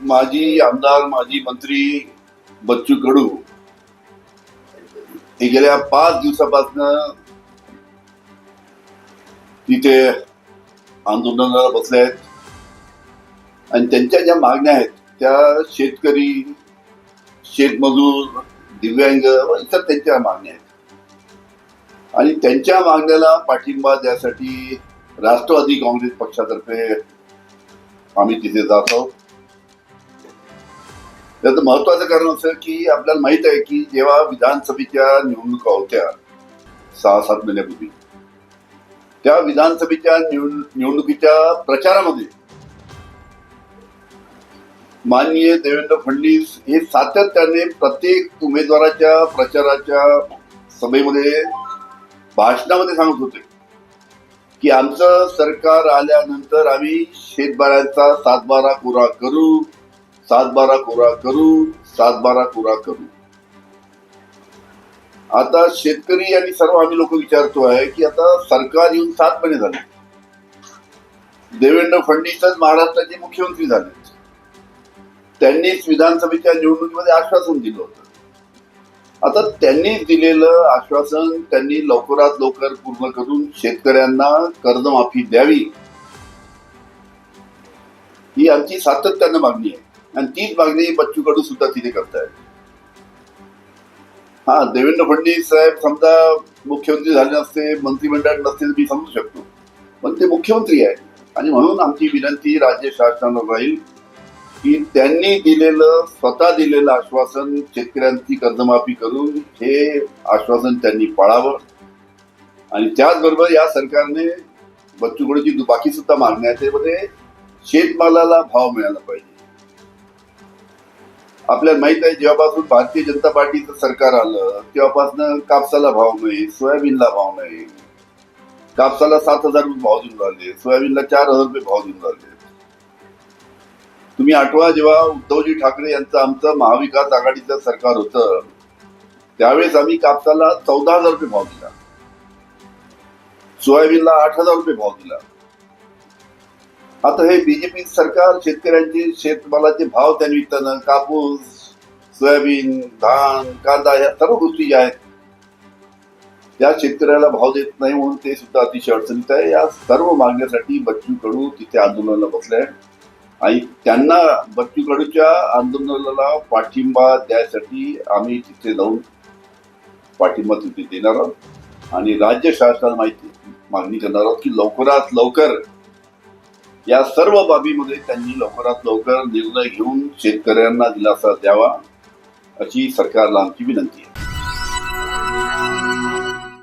माजी आमदार माजी मंत्री बच्चू कडू हे गेल्या 5 दिवसापासून तिथे आंदोलनाला बसले आहेत आणि त्यांच्या ज्या मागण्या आहेत त्या शेतकरी, शेतमजूर, दिव्यांग व इतर त्यांच्या मागण्या आहेत आणि त्यांच्या मागण्याला पाठिंबा द्यासाठी राष्ट्रवादी काँग्रेस पक्षातर्फे आम्ही तिथे जात आहोत. त्याचं महत्वाचं कारण असं की आपल्याला माहित आहे की जेव्हा विधानसभेच्या निवडणुका होत्या 6-7 महिन्यापूर्वी, त्या विधानसभेच्या निवडणुकीच्या प्रचारामध्ये माननीय देवेंद्र फडणवीस हे सातत्याने प्रत्येक उमेदवाराच्या प्रचाराच्या सभेमध्ये भाषणामध्ये सांगत होते की आमचं सरकार आल्यानंतर आम्ही शेतकऱ्यांचा 7-12 कोरा करू, 7-12 कोरा करू, 7-12 कोरा करू. आता शेतकरी आणि सर्व आम्ही लोक विचारतो आहे की आता सरकार येऊन 7 महिने झाले, देवेंद्र फडणवीसच महाराष्ट्राचे मुख्यमंत्री झाले, त्यांनीच विधानसभेच्या निवडणुकीमध्ये आश्वासन दिलं होतं. आता त्यांनी दिलेलं आश्वासन त्यांनी लवकरात लवकर पूर्ण करून शेतकऱ्यांना कर्जमाफी द्यावी ही आमची सातत्यानं मागणी आहे आणि तीच मागणी बच्चू कडू सुद्धा तिथे करतायत. हा, देवेंद्र फडणवीस साहेब समजा मुख्यमंत्री झाले नसते, मंत्रिमंडळात नसते तर मी समजू शकतो, पण ते मुख्यमंत्री आहे आणि म्हणून आमची विनंती राज्य शासनाला राहील की त्यांनी दिलेलं, स्वतः दिलेलं आश्वासन शेतकऱ्यांची कर्जमाफी करून हे आश्वासन त्यांनी पाळावं आणि त्याचबरोबर या सरकारने बच्चू कडूची बाकी सुद्धा मागण्या आहेत, त्यामध्ये शेतमालाला भाव मिळाला पाहिजे. आपल्याला माहित आहे जेव्हापासून भारतीय जनता पार्टीचं सरकार आलं तेव्हापासून कापसाला भाव नाही, सोयाबीनला भाव नाही. कापसाला 7,000 रुपये भाव देऊन राहिले, सोयाबीनला 4,000 रुपये भाव देऊन राहिले. तुम्ही आठवा जेव्हा उद्धवजी ठाकरे यांचं आमचं महाविकास आघाडीचं सरकार होतं त्यावेळेस आम्ही कापसाला 14,000 रुपये भाव दिला, सोयाबीनला 8,000 रुपये भाव दिला. आता हे बीजेपी सरकार शेतकऱ्यांचे शेतमालाचे भाव त्या निमित्तानं कापूस, सोयाबीन, धान, कांदा या सर्व गोष्टी ज्या आहेत त्या शेतकऱ्याला भाव देत नाही म्हणून ते सुद्धा अतिशय अडचणीत आहे. या सर्व मागण्यासाठी बच्चू कडू तिथे आंदोलनाला बसले आहेत आणि त्यांना बच्चू कडूच्या आंदोलनाला पाठिंबा द्यायसाठी आम्ही तिथे जाऊन पाठिंबा तिथे देणार आहोत आणि राज्य शासनाला मागणी करणार आहोत की लवकरात लवकर या सर्व बाबीमध्ये त्यांनी लवकरात लवकर निर्णय घेऊन शेतकऱ्यांना दिलासा द्यावा अशी सरकारला आमची विनंती आहे.